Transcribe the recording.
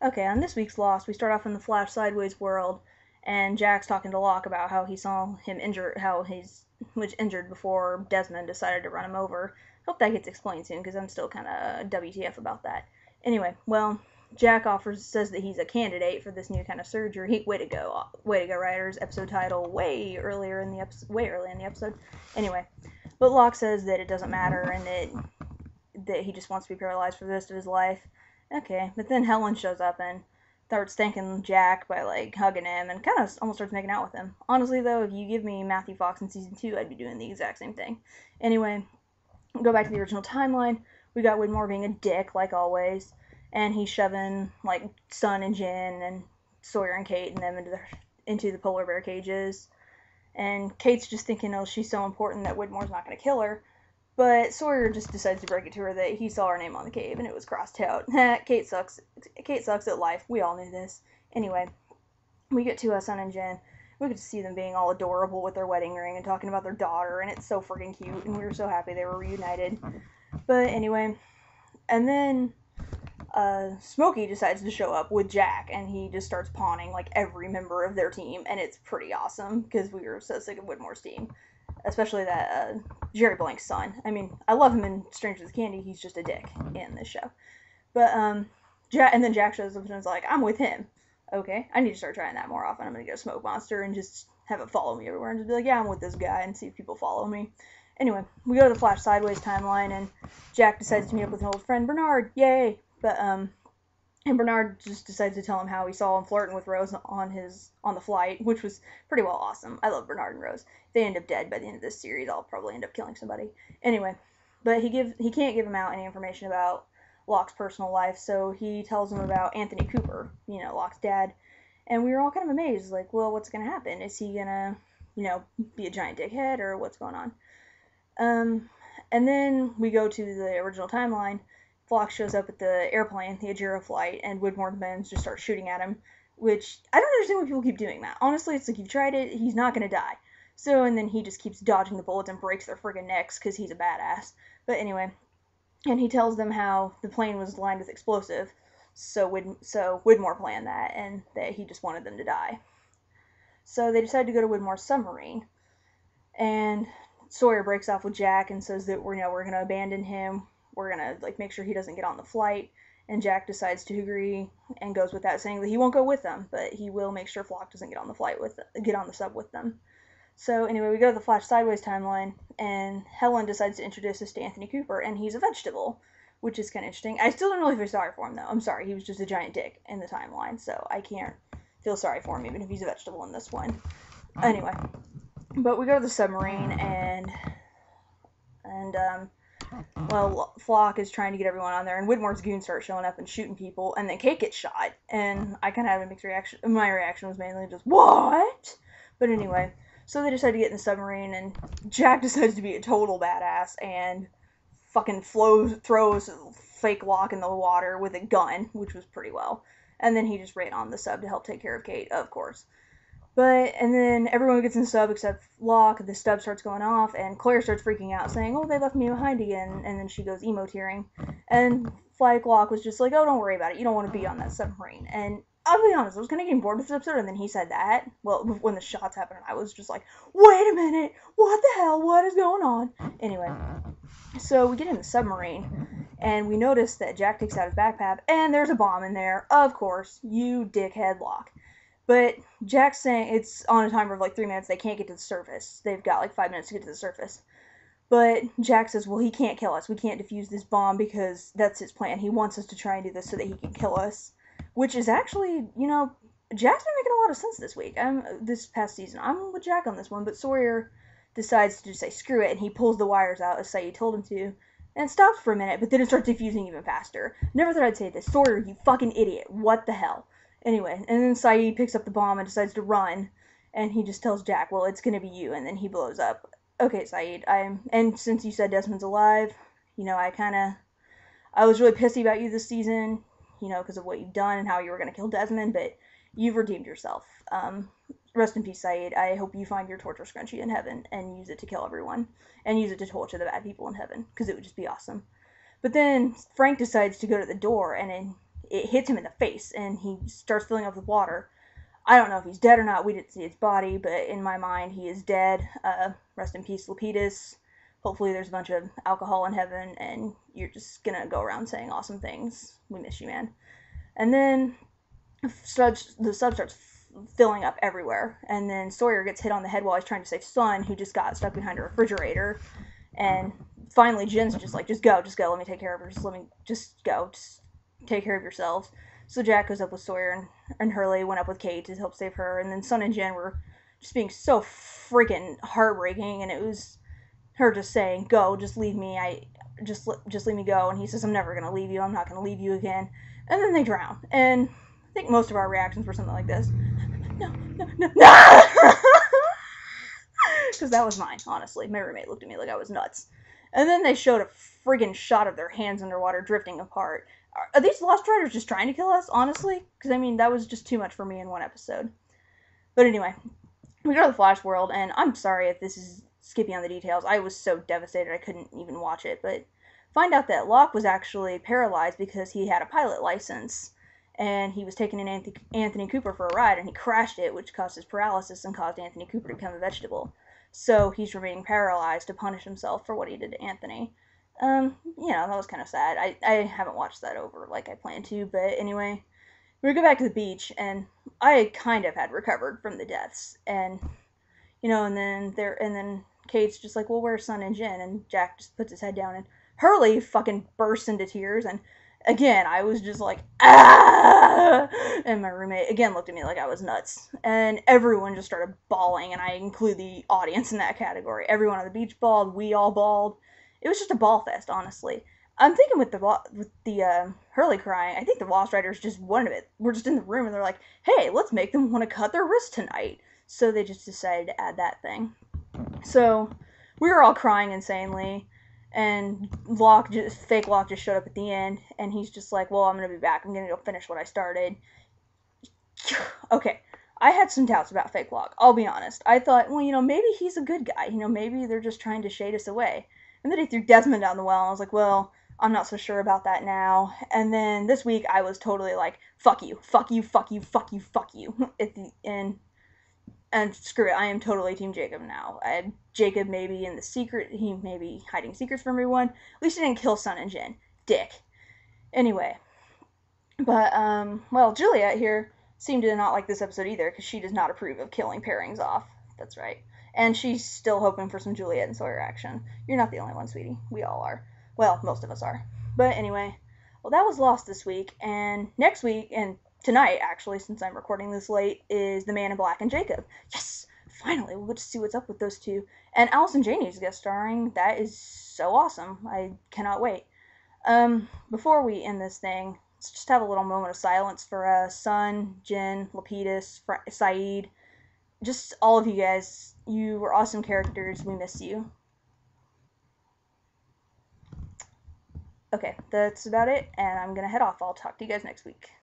Okay, on this week's Lost, we start off in the Flash Sideways world, and Jack's talking to Locke about how he saw him injured, how he's was injured before Desmond decided to run him over. Hope that gets explained soon, because I'm still kind of WTF about that. Anyway, well, Jack says that he's a candidate for this new kind of surgery. Way to go, writers! Episode title way early in the episode. Anyway, but Locke says that it doesn't matter and that he just wants to be paralyzed for the rest of his life. Okay, but then Helen shows up and starts thanking Jack by like hugging him and kind of almost starts making out with him. Honestly, though, if you give me Matthew Fox in season 2, I'd be doing the exact same thing. Anyway, go back to the original timeline. We got Widmore being a dick like always, and he's shoving like Sun and Jin and Sawyer and Kate and them into the polar bear cages. And Kate's just thinking, oh, she's so important that Widmore's not going to kill her. But Sawyer just decides to break it to her that he saw her name on the cave and it was crossed out. Kate sucks. Kate sucks at life. We all knew this. Anyway, we get to Sun and Jen. We get to see them being all adorable with their wedding ring and talking about their daughter, and it's so freaking cute, and we were so happy they were reunited. But anyway, and then Smokey decides to show up with Jack, and he just starts pawning like every member of their team, and it's pretty awesome because we were so sick of Widmore's team. Especially that Jerry Blank's son. I mean, I love him in Stranger Than Candy. He's just a dick in this show. But and then Jack shows up and is like, "I'm with him." Okay, I need to start trying that more often. I'm gonna get a smoke monster and just have it follow me everywhere and just be like, "Yeah, I'm with this guy," and see if people follow me. Anyway, we go to the Flash Sideways timeline, and Jack decides to meet up with an old friend, Bernard. Yay! But and Bernard just decides to tell him how he saw him flirting with Rose on the flight, which was pretty well awesome. I love Bernard and Rose. If they end up dead by the end of this series, I'll probably end up killing somebody. Anyway, but he can't give him out any information about Locke's personal life, so he tells him about Anthony Cooper, Locke's dad. And we were all kind of amazed, like, well, what's gonna happen? Is he gonna, be a giant dickhead, or what's going on? And then we go to the original timeline. Flock shows up at the airplane, the Ajira flight, and Widmore and Ben just start shooting at him, which I don't understand why people keep doing that. Honestly, it's like, you've tried it, he's not gonna die. So, and then he just keeps dodging the bullets and breaks their friggin' necks because he's a badass. But anyway, and he tells them how the plane was lined with explosive, so Widmore planned that, and that he just wanted them to die. So they decide to go to Widmore's submarine, and Sawyer breaks off with Jack and says that we're gonna abandon him. We're gonna make sure he doesn't get on the flight, and Jack decides to agree and goes with that, saying that he won't go with them, but he will make sure Flock doesn't get on the sub with them. So anyway, we go to the Flash Sideways timeline, and Helen decides to introduce us to Anthony Cooper, and he's a vegetable, which is kind of interesting. I still don't really feel sorry for him, though. I'm sorry, he was just a giant dick in the timeline, so I can't feel sorry for him, even if he's a vegetable in this one. Anyway, but we go to the submarine, and well, Flock is trying to get everyone on there, and Widmore's goons start showing up and shooting people, and then Kate gets shot, and I kind of had a mixed reaction. My reaction was mainly just, what? But anyway, so they decide to get in the submarine, and Jack decides to be a total badass, and fucking throws fake Locke in the water with a gun, which was pretty well. And then he just ran on the sub to help take care of Kate, of course. And then everyone gets in the sub except Locke. The sub starts going off, and Claire starts freaking out, saying, "Oh, they left me behind again." And then she goes emo tearing. And Locke was just like, "Oh, don't worry about it. You don't want to be on that submarine." And I'll be honest, I was kind of getting bored with this episode, and then he said that. Well, when the shots happened, I was just like, wait a minute, what the hell? What is going on? Anyway, so we get in the submarine, and we notice that Jack takes out his backpack, and there's a bomb in there. Of course, you dickhead Locke. But Jack's saying it's on a timer of 3 minutes. They can't get to the surface. They've got 5 minutes to get to the surface. But Jack says, well, he can't kill us. We can't defuse this bomb because that's his plan. He wants us to try and do this so that he can kill us. Which is actually, Jack's been making a lot of sense this past season. I'm with Jack on this one, but Sawyer decides to just say, screw it, and he pulls the wires out as Saeed told him to. And stops for a minute, but then it starts defusing even faster. Never thought I'd say this. Sawyer, you fucking idiot. What the hell? Anyway, and then Saeed picks up the bomb and decides to run, and he just tells Jack, well, it's gonna be you, and then he blows up. Okay, Saeed, and since you said Desmond's alive, I was really pissy about you this season, because of what you've done and how you were gonna kill Desmond, but you've redeemed yourself. Rest in peace, Saeed. I hope you find your torture scrunchie in heaven and use it to kill everyone, and use it to torture the bad people in heaven, because it would just be awesome. But then Frank decides to go to the door, and it hits him in the face, and he starts filling up with water. I don't know if he's dead or not. We didn't see his body, but in my mind, he is dead. Rest in peace, Lapidus. Hopefully there's a bunch of alcohol in heaven, and you're just gonna go around saying awesome things. We miss you, man. And then the sub starts filling up everywhere, and then Sawyer gets hit on the head while he's trying to save Sun, who just got stuck behind a refrigerator. And finally, Jin's just like, just go, let me take care of her, just go, just take care of yourselves. So Jack goes up with Sawyer, and Hurley went up with Kate to help save her, and then Sun and Jin were just being so freaking heartbreaking, and it was her just saying, go, just leave me, just leave me go, and he says, I'm never gonna leave you, I'm not gonna leave you again, and then they drown, and I think most of our reactions were something like this, no, because that was mine, honestly. My roommate looked at me like I was nuts. And then they showed a friggin' shot of their hands underwater drifting apart. Are these Lost Riders just trying to kill us, honestly? Because, I mean, that was just too much for me in one episode. But anyway, we go to the Flash world, and I'm sorry if this is skipping on the details. I was so devastated I couldn't even watch it. But find out that Locke was actually paralyzed because he had a pilot license. And he was taking in Anthony Cooper for a ride, and he crashed it, which caused his paralysis and caused Anthony Cooper to become a vegetable. So he's remaining paralyzed to punish himself for what he did to Anthony. That was kind of sad. I haven't watched that over like I planned to, but anyway, we go back to the beach, and I kind of had recovered from the deaths, and and then Kate's just like, well, where's Sun and Jin? And Jack just puts his head down, and Hurley fucking bursts into tears, and again, I was just like, ah! And my roommate, again, looked at me like I was nuts. And everyone just started bawling, and I include the audience in that category. Everyone on the beach bawled, we all bawled. It was just a ball fest, honestly. I'm thinking with the Hurley crying, I think the Lost Riders just wanted it. We're just in the room, and they're like, hey, let's make them want to cut their wrists tonight. So they just decided to add that thing. So we were all crying insanely. And fake Locke just showed up at the end, and he's just like, well, I'm going to be back. I'm going to go finish what I started. Okay, I had some doubts about fake Locke, I'll be honest. I thought, well, maybe he's a good guy. Maybe they're just trying to shade us away. And then he threw Desmond down the well, and I was like, well, I'm not so sure about that now. And then this week, I was totally like, fuck you, fuck you, fuck you, fuck you, fuck you. At the end. And screw it, I am totally Team Jacob now. Jacob may be in the secret, he may be hiding secrets from everyone. At least he didn't kill Sun and Jin. Dick. Anyway. But, Juliet here seemed to not like this episode either, because she does not approve of killing pairings off. That's right. And she's still hoping for some Juliet and Sawyer action. You're not the only one, sweetie. We all are. Well, most of us are. But anyway, that was Lost this week, and next week, and tonight, actually, since I'm recording this late, is The Man in Black and Jacob. Yes! Finally, we'll get to see what's up with those two. And Allison Janney's guest starring. That is so awesome. I cannot wait. Before we end this thing, let's just have a little moment of silence for Sun, Jin, Lapidus, Saeed. Just all of you guys. You were awesome characters. We miss you. Okay, that's about it, and I'm gonna head off. I'll talk to you guys next week.